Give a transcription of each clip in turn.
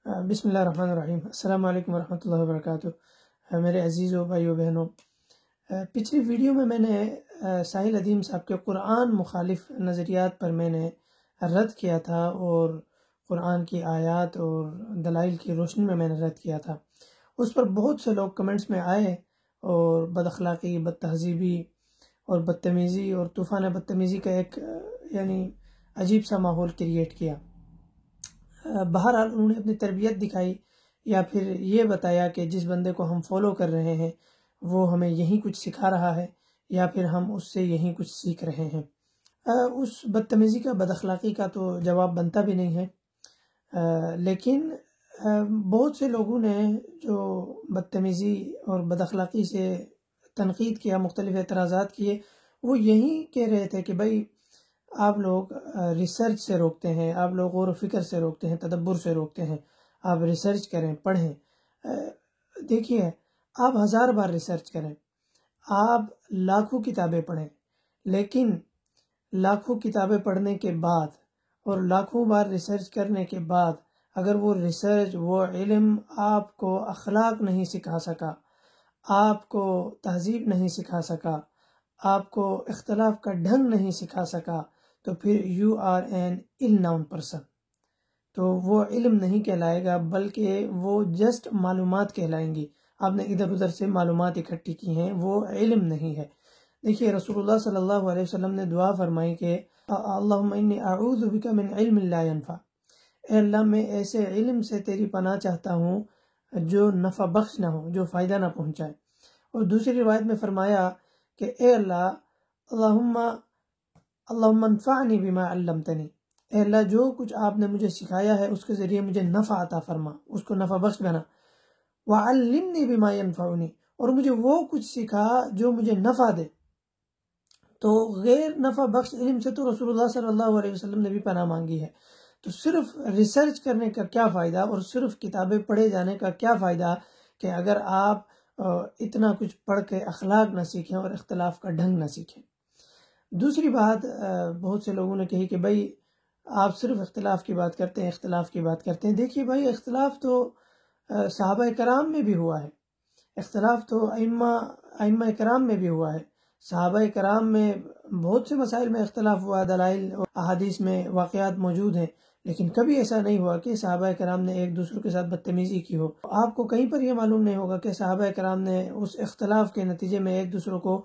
بسم اللہ الرحمن الرحیم۔ السلام علیکم ورحمۃ اللہ وبرکاتہ۔ میرے عزیزوں بھائیو بہنوں، پچھلی ویڈیو میں نے ساحل ادیم صاحب کے قرآن مخالف نظریات پر میں نے رد کیا تھا، اور قرآن کی آیات اور دلائل کی روشنی میں نے رد کیا تھا۔ اس پر بہت سے لوگ کمنٹس میں آئے اور بد اخلاقی، بد تہذیبی اور بدتمیزی اور طوفان بدتمیزی کا ایک عجیب سا ماحول کریٹ کیا۔ بہرحال انہوں نے اپنی تربیت دکھائی، یا پھر یہ بتایا کہ جس بندے کو ہم فالو کر رہے ہیں وہ ہمیں یہی کچھ سکھا رہا ہے، یا پھر ہم اس سے یہی کچھ سیکھ رہے ہیں۔ اس بدتمیزی کا، بد اخلاقی کا تو جواب بنتا بھی نہیں ہے، لیکن بہت سے لوگوں نے جو بدتمیزی اور بد اخلاقی سے تنقید کیا، مختلف اعتراضات کیے، وہ یہی کہہ رہے تھے کہ بھائی آپ لوگ ریسرچ سے روکتے ہیں، آپ لوگ غور و فکر سے روکتے ہیں، تدبر سے روکتے ہیں۔ آپ ریسرچ کریں، پڑھیں۔ دیکھیے، آپ 1000 بار ریسرچ کریں، آپ لاکھوں کتابیں پڑھیں، لیکن لاکھوں کتابیں پڑھنے کے بعد اور لاکھوں بار ریسرچ کرنے کے بعد اگر وہ ریسرچ، وہ علم آپ کو اخلاق نہیں سکھا سکا، آپ کو تہذیب نہیں سکھا سکا، آپ کو اختلاف کا ڈھنگ نہیں سکھا سکا، تو پھر you are an ill known person۔ تو وہ علم نہیں کہلائے گا، بلکہ وہ جسٹ معلومات کہلائیں گی۔ آپ نے ادھر ادھر سے معلومات اکٹھی کی ہیں، وہ علم نہیں ہے۔ دیکھیے، رسول اللہ صلی اللہ علیہ وسلم نے دعا فرمائی کہ اللہم انی اعوذ بک من علم لا ینفع۔ اے اللہ، میں ایسے علم سے تیری پناہ چاہتا ہوں جو نفع بخش نہ ہو، جو فائدہ نہ پہنچائے۔ اور دوسری روایت میں فرمایا کہ اے اللہ، اللہم انفعنی بما علمتنی، اے اللہ جو کچھ آپ نے مجھے سکھایا ہے اس کے ذریعے مجھے نفع عطا فرما، اس کو نفع بخش بنا۔ وعلمنی بما ینفعنی، اور مجھے وہ کچھ سکھا جو مجھے نفع دے۔ تو غیر نفع بخش علم سے تو رسول اللہ صلی اللہ علیہ وسلم نے بھی پناہ مانگی ہے۔ تو صرف ریسرچ کرنے کا کیا فائدہ، اور صرف کتابیں پڑھے جانے کا کیا فائدہ کہ اگر آپ اتنا کچھ پڑھ کے اخلاق نہ سیکھیں اور اختلاف کا ڈھنگ نہ سیکھیں۔ دوسری بات بہت سے لوگوں نے کہی کہ بھائی آپ صرف اختلاف کی بات کرتے ہیں، اختلاف کی بات کرتے ہیں۔ دیکھیے بھائی، اختلاف تو صحابہ کرام میں بھی ہوا ہے، اختلاف تو ائمہ کرام میں بھی ہوا ہے۔ صحابہ کرام میں بہت سے مسائل میں اختلاف ہوا، دلائل اور احادیث میں واقعات موجود ہیں، لیکن کبھی ایسا نہیں ہوا کہ صحابہ کرام نے ایک دوسرے کے ساتھ بدتمیزی کی ہو۔ آپ کو کہیں پر یہ معلوم نہیں ہوگا کہ صحابہ کرام نے اس اختلاف کے نتیجے میں ایک دوسرے کو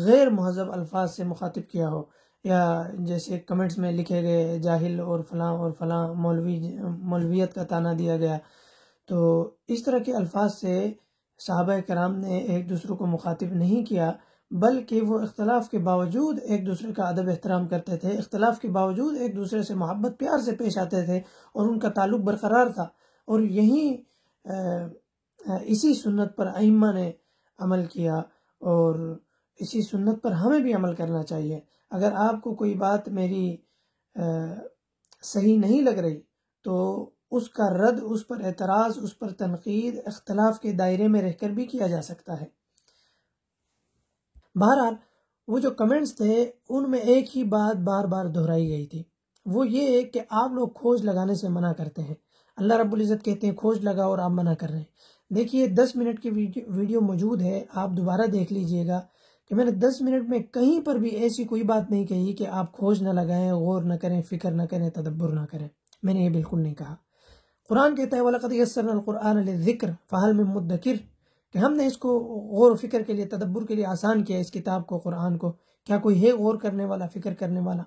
غیر مہذب الفاظ سے مخاطب کیا ہو، یا جیسے کمنٹس میں لکھے گئے جاہل اور فلاں مولویت کا طعنہ دیا گیا۔ تو اس طرح کے الفاظ سے صحابہ کرام نے ایک دوسرے کو مخاطب نہیں کیا، بلکہ وہ اختلاف کے باوجود ایک دوسرے کا ادب احترام کرتے تھے، اختلاف کے باوجود ایک دوسرے سے محبت پیار سے پیش آتے تھے، اور ان کا تعلق برقرار تھا۔ اور اسی سنت پر ائمہ نے عمل کیا، اور اسی سنت پر ہمیں بھی عمل کرنا چاہیے۔ اگر آپ کو کوئی بات میری صحیح نہیں لگ رہی تو اس کا رد، اس پر اعتراض، اس پر تنقید اختلاف کے دائرے میں رہ کر بھی کیا جا سکتا ہے۔ بہرحال وہ جو کمنٹس تھے ان میں ایک ہی بات بار بار دہرائی گئی تھی، وہ یہ ہے کہ آپ لوگ کھوج لگانے سے منع کرتے ہیں۔ اللہ رب العزت کہتے ہیں کھوج لگاؤ، اور آپ منع کر رہے ہیں۔ دیکھیے، 10 منٹ کی ویڈیو موجود ہے، آپ دوبارہ دیکھ لیجئے گا کہ میں نے 10 منٹ میں کہیں پر بھی ایسی کوئی بات نہیں کہی کہ آپ کھوج نہ لگائیں، غور نہ کریں، فکر نہ کریں، تدبر نہ کریں۔ میں نے یہ بالکل نہیں کہا۔ قرآن کہتا ہے وَلَقَدْ يَسَّرْنَا الْقُرْآنَ لِلذِّكْرِ فَهَلْ مِن مُدَّكِرٍ، کہ ہم نے اس کو غور و فکر کے لیے، تدبر کے لیے آسان کیا، اس کتاب کو، قرآن کو۔ کیا کوئی ہے غور کرنے والا، فکر کرنے والا؟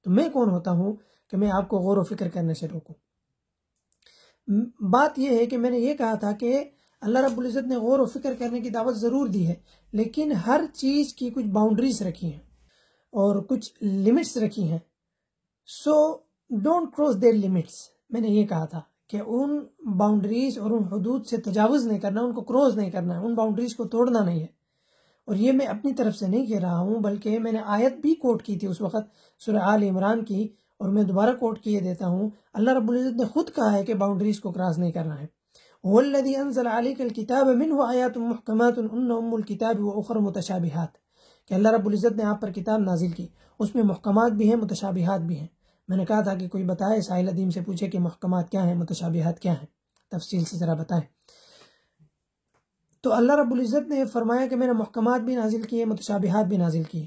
تو میں کون ہوتا ہوں کہ میں آپ کو غور و فکر کرنے سے روکوں؟ بات یہ ہے کہ میں نے یہ کہا تھا کہ اللہ رب العزت نے غور و فکر کرنے کی دعوت ضرور دی ہے، لیکن ہر چیز کی کچھ باؤنڈریز رکھی ہیں اور کچھ لمٹس رکھی ہیں۔ So don't cross their limits, میں نے یہ کہا تھا کہ ان باؤنڈریز اور ان حدود سے تجاوز نہیں کرنا، ان کو کراس نہیں کرنا ہے، ان باؤنڈریز کو توڑنا نہیں ہے۔ اور یہ میں اپنی طرف سے نہیں کہہ رہا ہوں، بلکہ میں نے آیت بھی کوٹ کی تھی اس وقت، سورہ آل عمران کی، اور میں دوبارہ کوٹ کیے دیتا ہوں۔ اللہ رب العزت نے خود کہا ہے کہ باؤنڈریز کو کراس نہیں کرنا ہے۔ وَالَّذِي أَنزَلَ عَلَيْكَ الْكِتَابَ مِنْهُ آيَاتٌ مُحْكَمَاتٌ هُنَّ أُمُّ الْكِتَابِ وَأُخَرُ مُتَشَابِهَاتٌ، کہ اللہ رب العزت نے آپ پر کتاب نازل کی، اس میں محکمات بھی ہیں، متشابہات بھی ہیں۔ میں نے کہا تھا کہ کوئی بتائے، ساحل ادیم سے پوچھے کہ محکمات کیا ہیں، متشابہات کیا ہیں، تفصیل سے ذرا بتائیں۔ تو اللہ رب العزت نے فرمایا کہ میں نے محکمات بھی نازل کیے، متشابہات بھی نازل کیے۔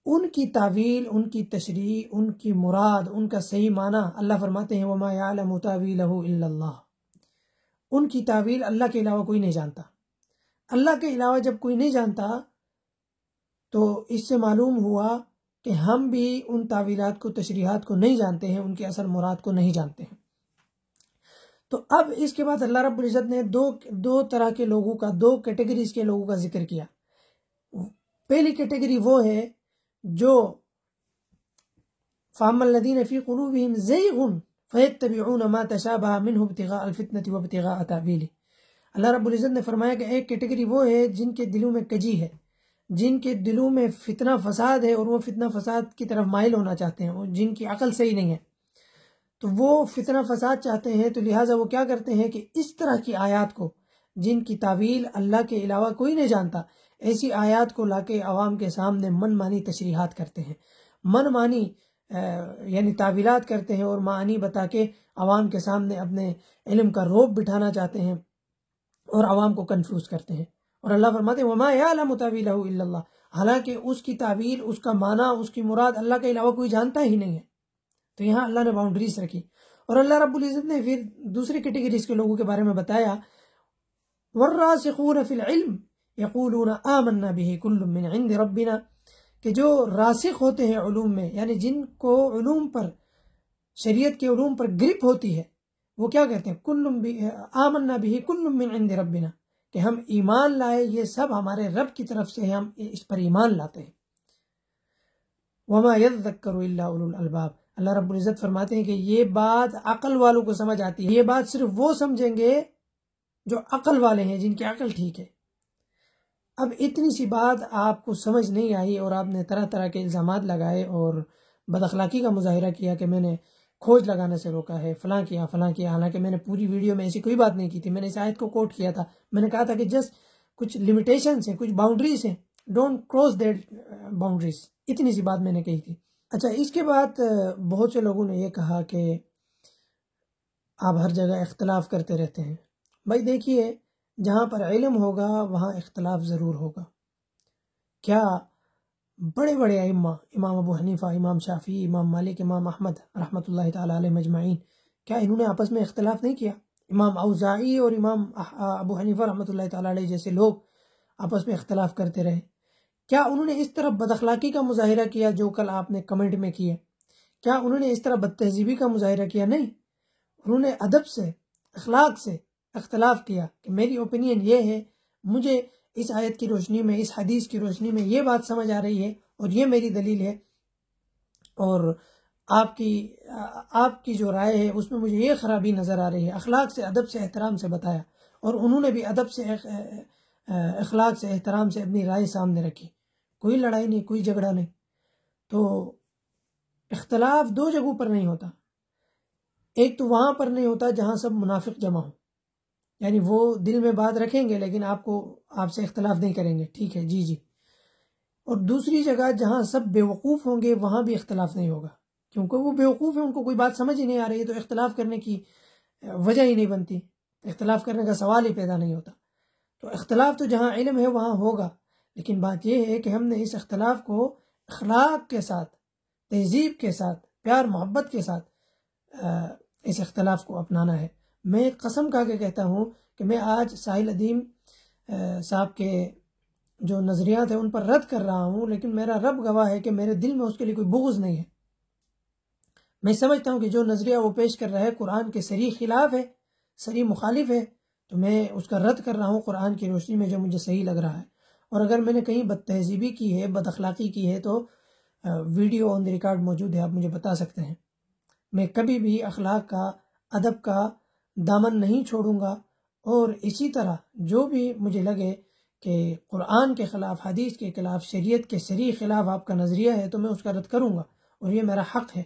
ان کی تعویل، ان کی تشریح، ان کی مراد، ان کا صحیح معنی اللہ فرماتے ہیں وَمَا يَعْلَمُ تَأْوِيلَهُ إِلَّا اللَّهُ۔ ان کی تعویل اللہ کے علاوہ کوئی نہیں جانتا۔ اللہ کے علاوہ جب کوئی نہیں جانتا تو اس سے معلوم ہوا کہ ہم بھی ان تعویلات کو، تشریحات کو نہیں جانتے ہیں، ان کی اصل مراد کو نہیں جانتے ہیں۔ تو اب اس کے بعد اللہ رب العزت نے دو طرح کے لوگوں کا، دو کیٹیگریز کے لوگوں کا ذکر کیا۔ پہلی کیٹیگری وہ ہے جو فَأَمَّا الَّذِينَ فِي قُلُوبِهِمْ زَيْغٌ فَيَتَّبِعُونَ مَا تَشَابَهَ مِنْهُ ابْتِغَاءَ الْفِتْنَةِ وَابْتِغَاءَ تَأْوِيلِهِ۔ اللہ رب العزت نے فرمایا کہ ایک کیٹیگری وہ ہے جن کے دلوں میں کجی ہے، جن کے دلوں میں فتنہ فساد ہے، اور وہ فتنہ فساد کی طرف مائل ہونا چاہتے ہیں، اور جن کی عقل صحیح نہیں ہے، تو وہ فتنہ فساد چاہتے ہیں، تو لہٰذا وہ کیا کرتے ہیں کہ اس طرح کی آیات کو، جن کی تعویل اللہ کے علاوہ کوئی نہیں جانتا، ایسی آیات کو لا کے عوام کے سامنے من مانی تشریحات کرتے ہیں، من مانی یعنی تعویلات کرتے ہیں، اور معانی بتا کے عوام کے سامنے اپنے علم کا روب بٹھانا چاہتے ہیں اور عوام کو کنفیوز کرتے ہیں۔ اور اللہ فرماتے ہیں وَمَا يَعْلَمُ تَأْوِيلَهُ إِلَّا اللَّهُ، حالانکہ اس کی تعویل، اس کا معنی، اس کی مراد اللہ کے علاوہ کوئی جانتا ہی نہیں ہے۔ تو یہاں اللہ نے باؤنڈریز رکھی، اور اللہ رب العزت نے پھر دوسری کیٹیگریز کے لوگوں کے بارے میں بتایا وَالرَّاسِخُونَ فِي الْعِلْمِ يَقُولُونَ آمَنَّا بِهِ كُلٌّ مِّنْ عِندِ رَبِّنَا، کہ جو راسخ ہوتے ہیں علوم میں، یعنی جن کو علوم پر، شریعت کے علوم پر گرپ ہوتی ہے، وہ کیا کہتے ہیں آمَنَّا بِهِ كُلٌّ مِّنْ عِندِ رَبِّنَا، کہ ہم ایمان لائے، یہ سب ہمارے رب کی طرف سے، ہم اس پر ایمان لاتے ہیں۔ وَمَا يَذَّكَّرُ إِلَّا أُولُو الْأَلْبَابِ، اللہ رب العزت فرماتے ہیں کہ یہ بات عقل والوں کو سمجھ آتی ہے، یہ بات صرف وہ سمجھیں گے جو عقل والے ہیں، جن کی عقل ٹھیک ہے۔ اب اتنی سی بات آپ کو سمجھ نہیں آئی اور آپ نے طرح طرح کے الزامات لگائے اور بد اخلاقی کا مظاہرہ کیا کہ میں نے کھوج لگانے سے روکا ہے، فلاں کیا فلاں کیا، حالانکہ میں نے پوری ویڈیو میں ایسی کوئی بات نہیں کی تھی۔ میں نے اس آیت کو کوٹ کیا تھا، میں نے کہا تھا کہ جسٹ کچھ لمیٹیشنز ہیں، کچھ باؤنڈریز ہیں، ڈونٹ کراس دیٹ باؤنڈریز، اتنی سی بات میں نے کہی تھی۔ اچھا، اس کے بعد بہت سے لوگوں نے یہ کہا کہ آپ ہر جگہ اختلاف کرتے رہتے ہیں۔ بھائی دیکھیے، جہاں پر علم ہوگا وہاں اختلاف ضرور ہوگا۔ کیا بڑے بڑے ائمہ، امام ابو حنیفہ، امام شافعی، امام مالک، امام احمد رحمۃ اللہ تعالیٰ علیہ مجمعین، کیا انہوں نے آپس میں اختلاف نہیں کیا؟ امام اوزاعی اور امام ابو حنیفہ رحمۃ اللہ تعالیٰ علیہ جیسے لوگ آپس میں اختلاف کرتے رہے؟ کیا انہوں نے اس طرح بد اخلاقی کا مظاہرہ کیا جو کل آپ نے کمنٹ میں کیا؟ کیا انہوں نے اس طرح بد تہذیبی کا مظاہرہ کیا؟ نہیں، انہوں نے ادب سے، اخلاق سے اختلاف کیا کہ میری اوپینین یہ ہے، مجھے اس آیت کی روشنی میں، اس حدیث کی روشنی میں یہ بات سمجھ آ رہی ہے اور یہ میری دلیل ہے، اور آپ کی جو رائے ہے اس میں مجھے یہ خرابی نظر آ رہی ہے۔ اخلاق سے، ادب سے، احترام سے بتایا، اور انہوں نے بھی ادب سے، اخلاق سے، احترام سے اپنی رائے سامنے رکھی۔ کوئی لڑائی نہیں، کوئی جھگڑا نہیں۔ تو اختلاف دو جگہوں پر نہیں ہوتا، ایک تو وہاں پر نہیں ہوتا جہاں سب منافق جمع ہوں، یعنی وہ دل میں بات رکھیں گے لیکن آپ سے اختلاف نہیں کریں گے، ٹھیک ہے جی۔ اور دوسری جگہ جہاں سب بیوقوف ہوں گے وہاں بھی اختلاف نہیں ہوگا، کیونکہ وہ بیوقوف ہیں، ان کو کوئی بات سمجھ ہی نہیں آ رہی ہے، تو اختلاف کرنے کی وجہ ہی نہیں بنتی، اختلاف کرنے کا سوال ہی پیدا نہیں ہوتا۔ تو اختلاف تو جہاں علم ہے وہاں ہوگا، لیکن بات یہ ہے کہ ہم نے اس اختلاف کو اخلاق کے ساتھ، تہذیب کے ساتھ، پیار محبت کے ساتھ اس اختلاف کو اپنانا ہے۔ میں قسم کھا کے کہتا ہوں کہ میں آج ساحل ادیم صاحب کے جو نظریات ہیں ان پر رد کر رہا ہوں، لیکن میرا رب گواہ ہے کہ میرے دل میں اس کے لیے کوئی بغض نہیں ہے۔ میں سمجھتا ہوں کہ جو نظریہ وہ پیش کر رہا ہے قرآن کے صریح خلاف ہے، صریح مخالف ہے، تو میں اس کا رد کر رہا ہوں قرآن کی روشنی میں جو مجھے صحیح لگ رہا ہے۔ اور اگر میں نے کہیں بد تہذیبی کی ہے، بد اخلاقی کی ہے، تو ویڈیو آن دی ریکارڈ موجود ہے، آپ مجھے بتا سکتے ہیں۔ میں کبھی بھی اخلاق کا، ادب کا دامن نہیں چھوڑوں گا، اور اسی طرح جو بھی مجھے لگے کہ قرآن کے خلاف، حدیث کے خلاف، شریعت کے صریح خلاف آپ کا نظریہ ہے تو میں اس کا رد کروں گا، اور یہ میرا حق ہے۔